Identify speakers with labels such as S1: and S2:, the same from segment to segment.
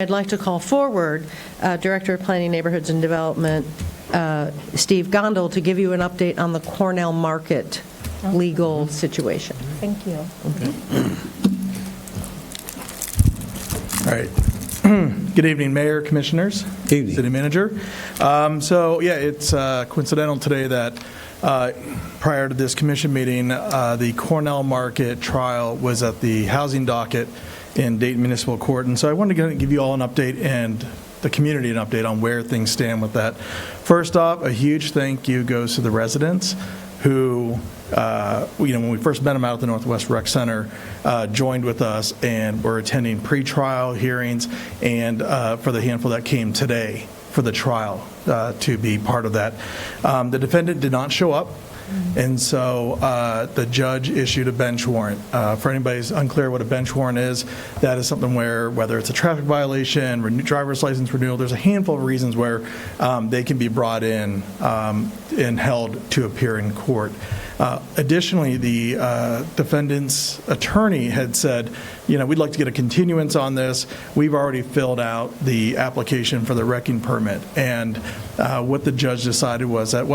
S1: I'd like to call forward Director of Planning, Neighborhoods and Development, Steve Gondel, to give you an update on the Cornell Market legal situation.
S2: Thank you.
S3: All right. Good evening, Mayor, Commissioners,
S4: Evening.
S3: City Manager. It's coincidental today that prior to this commission meeting, the Cornell Market trial was at the housing docket in Dayton Municipal Court. And so I wanted to give you all an update and the community an update on where things stand with that. First off, a huge thank you goes to the residents who, when we first met them out at the Northwest Rec Center, joined with us and were attending pre-trial hearings, and for the handful that came today for the trial to be part of that. The defendant did not show up, and so the judge issued a bench warrant. For anybody who's unclear what a bench warrant is, that is something where, whether it's a traffic violation, driver's license renewal, there's a handful of reasons where they can be brought in and held to appear in court. Additionally, the defendant's attorney had said, we'd like to get a continuance on this. We've already filled out the application for the wrecking permit. And what the judge decided was that,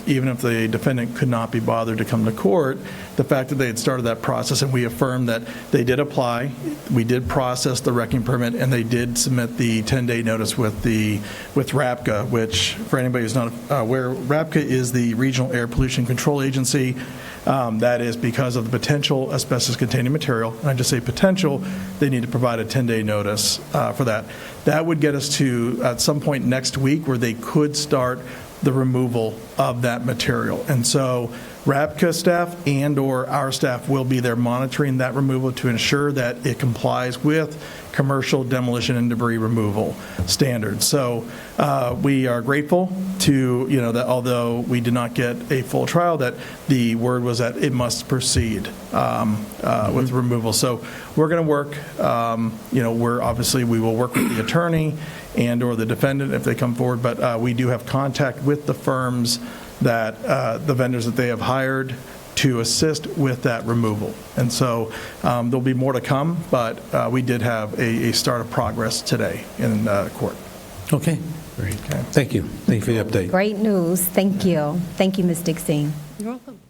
S3: even if the defendant could not be bothered to come to court, the fact that they had started that process, and we affirmed that they did apply, we did process the wrecking permit, and they did submit the 10-day notice with RAPCA, which, for anybody who's not aware, RAPCA is the Regional Air Pollution Control Agency. That is because of the potential asbestos-containing material. And I just say potential, they need to provide a 10-day notice for that. That would get us to, at some point next week, where they could start the removal of that material. And so RAPCA staff and or our staff will be there monitoring that removal to ensure that it complies with commercial demolition and debris removal standards. So we are grateful to, that although we did not get a full trial, that the word was that it must proceed with removal. So we're going to work, we will work with the attorney and or the defendant if they come forward, but we do have contact with the firms that the vendors that they have hired to assist with that removal. And so there'll be more to come, but we did have a start of progress today in court.
S4: Okay, great. Okay. Thank you. Thank you for the update.
S2: Great news. Thank you. Thank you, Ms. Dixon.
S1: You're welcome.